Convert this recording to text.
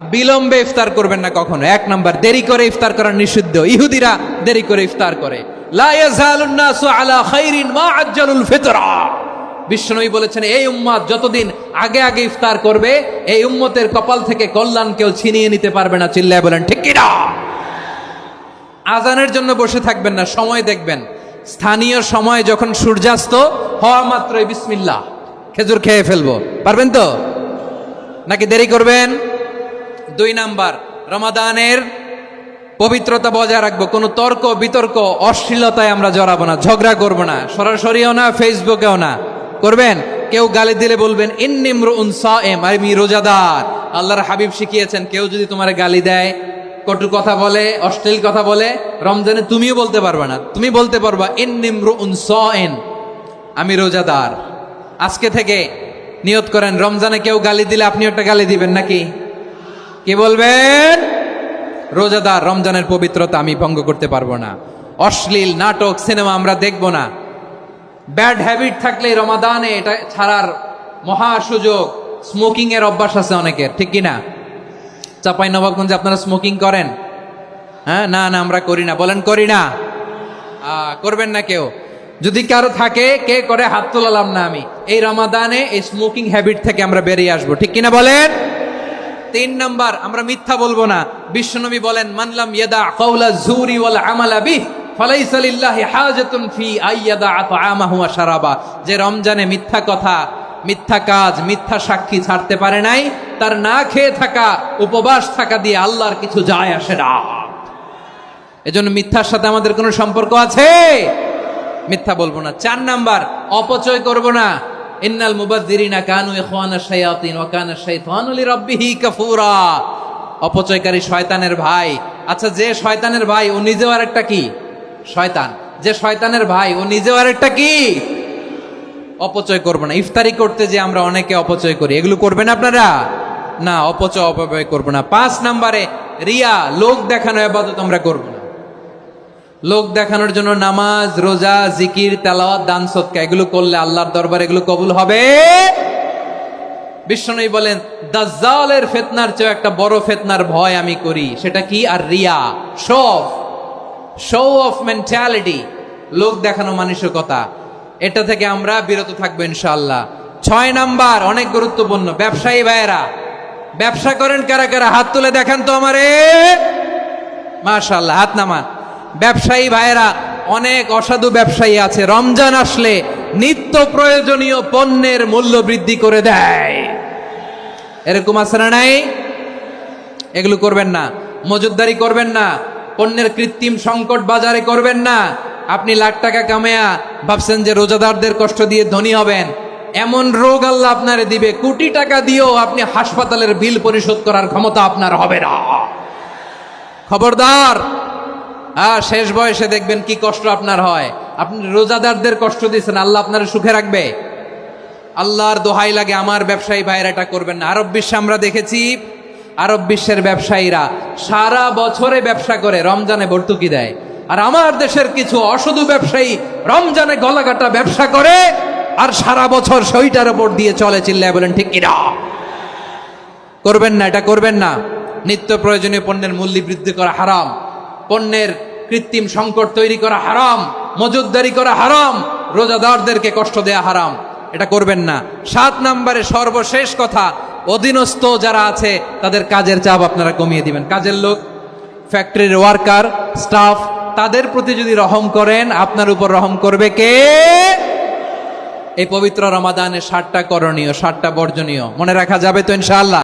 বিলম্বে ইফতার করবেন না কখনো। এক নাম্বার, দেরি করে ইফতার করা নিষিদ্ধ। ইহুদিরা দেরি করে ইফতার করে। লা ইয়াজালুন নাসু আলা খাইরিন মা আজ্জালুল ফিতরা। বিশ্বনবী বলেছেন, এই উম্মত যতদিন আগে আগে ইফতার করবে, এই উম্মতের কপাল থেকে কল্যাণ কেউ ছিনিয়ে নিতে পারবে না। চিল্লায় বলেন ঠিক কি না? আজানের জন্য বসে থাকবেন না, সময় দেখবেন। স্থানীয় সময় যখন সূর্যাস্ত হওয়া মাত্রই বিসমিল্লাহ, খেজুর খেয়ে ফেলবো। পারবেন তো নাকি দেরি করবেন? দুই নাম্বার, রমাদানের পবিত্রতা বজায় রাখবো। কোনো তর্ক বিতর্ক অশ্লীলতায় আমরা জড়াবো না, ঝগড়া করবো না, সরাসরিও না, ফেসবুকেও না। করবেন কেউ গালি দিলে বলবেন ইন্নিমরুউন সায়েম, আমি রোজাদার। আল্লাহর হাবিব শিখিয়েছেন, কেউ যদি তোমার গালি দেয়, কটু কথা বলে, অশ্লীল কথা বলে, রমজানে তুমিও বলতে পারবে না। তুমি বলতে পারবা ইন্নিমরুউন সায়েম, আমি রোজাদার। আজকে থেকে নিয়ত করেন, রমজানে কেউ গালি দিলে আপনি একটা গালি দিবেন নাকি? কি বলবেন? রোজাদার, রমজানের পবিত্রতা আমি ভঙ্গ করতে পারবো না। অশ্লীল নাটক সিনেমা আমরা দেখবো না। ব্যাড হ্যাবিট থাকলে রমাদানে এটা ছাড়ার মহা সুযোগ। স্মোকিং এর অভ্যাস আছে অনেকের, ঠিক কিনা? চাপাই নবাবগঞ্জে আপনারা স্মোকিং করেন? হ্যাঁ, না না আমরা করি না। বলেন করি না। করবেন না কেউ। যদি কারো থাকে, কে করে হাত তোলালাম না আমি। এই রমাদানে এই স্মোকিং হ্যাবিট থেকে আমরা বেরিয়ে আসবো, ঠিক কিনা বলেন? তিন নাম্বার, আমরা মিথ্যা বলবো না। বিশ্বনবী বলেন, মানলাম ইয়াদা কাওলা যুরি ওয়াল আমালা বিহি ফালাইসা লিল্লাহি হাজাতুন ফি আইয়াদা তাআমাহু ওয়া শারাবা। যে রমজানে মিথ্যা কথা, মিথ্যা কাজ, মিথ্যা সাক্ষী ছাড়তে পারে নাই, তার না খেয়ে থাকা, উপবাস থাকা দিয়ে আল্লাহর কিছু যায় আসে না। এজন্য মিথ্যার সাথে আমাদের কোনো সম্পর্ক আছে? মিথ্যা বলবো না। চার নাম্বার, অপচয় করব না। ইন্নাল মুবাযযিরিনা কানু ইখওয়ানাশ শায়াতিন ওয়া কানা শাইতানু লিরাব্বিহি কাফুরা। অপচয়কারী শয়তানের ভাই। আচ্ছা, যে শয়তানের ভাই ও নিজেও আরেকটা কি? শয়তান। যে শয়তানের ভাই ও নিজেও আরেকটা কি? অপচয় করব না। ইফতারি করতে যে আমরা অনেকে অপচয় করি, এগুলো করবেন আপনারা না। অপব্যয় করব না। 5 নম্বরে, রিয়া, লোক দেখানো ইবাদত আমরা করব না। লোক দেখানোর জন্য নামাজ, রোজা, জিকির, তেলাওয়াত, দান, সদকা এগুলো করলে আল্লাহর দরবারে এগুলো কবুল হবে। বিশ্বনবী বলেন, দাজ্জালের ফিতনার চেয়ে একটা বড় ফিতনার ভয় আমি করি। সেটা কি? আর রিয়া, শো অফ মেন্টালিটি, লোক দেখানো মানসিকতা। এটা থেকে আমরা বিরত থাকবো ইনশাআল্লাহ। 6 নাম্বার, অনেক গুরুত্বপূর্ণ। ব্যবসায়ী ভাইয়েরা, ব্যবসা করেন কারা কারা? হাত তুলে দেখান তো আমারে। মাশাআল্লাহ, হাত নামান। ব্যবসায়ী ভাইয়েরা, অনেক অসাধু ব্যবসায়ী আছে, রমজান আসলে নিত্য প্রয়োজনীয় পণ্যের মূল্য বৃদ্ধি করে দেয়। এরকম আছে না নাই? এগুলো করবেন না। মজুদদারি করবেন না। পণ্যের কৃত্রিম সংকট বাজারে করবেন না। আপনি লাখ টাকা কামায়া ভাবছেন যে রোজাদারদের কষ্ট দিয়ে ধনী হবেন। এমন রোগ আল্লাহ আপনারে দিবে, কোটি টাকা দিয়েও আপনি হাসপাতালের বিল পরিশোধ করার ক্ষমতা আপনার হবে না। খবরদার। শেষ বয়সে দেখবেন কি কষ্ট আপনার হয়। আপনি রোজাদারদের কষ্ট দিয়েছেন, আল্লাহ আপনার সুখে রাখবে? আল্লাহর দোহাই লাগে, আমার ব্যবসায়ী ভাইয়েরা এটা করবেন না। আরব বিশ্বে আমরা দেখেছি, আরব বিশ্বের ব্যবসায়ীরা সারা বছরে ব্যবসা করে, রমজানে ভর্তুকি দেয়। আর আমার দেশের কিছু অসাধু ব্যবসায়ী রমজানে গলাকাটা ব্যবসা করে আর সারা বছর সইটার উপর দিয়ে চলে। চিল্লায় বলেন ঠিক কিনা? করবেন না, এটা করবেন না। নিত্য প্রয়োজনীয় পণ্যের মূল্য বৃদ্ধি করা হারাম। পণ্যের কৃত্রিম সংকট তৈরি করা হারাম। মজুদদারি করা হারাম। রোজাদারদেরকে কষ্ট দেয়া হারাম। এটা করবেন না। 7 নম্বরে সর্বশেষ কথা, অধীনস্থ যারা আছে তাদের কাজের চাপ আপনারা কমিয়ে দিবেন। কাজের লোক, ফ্যাক্টরির ওয়ার্কার, স্টাফ, তাদের প্রতি যদি রহম করেন, আপনার উপর রহম করবে কে? এই পবিত্র রমাদানে 7টা করণীয়, 7টা বর্জনীয় মনে রাখা যাবে তো ইনশাআল্লাহ?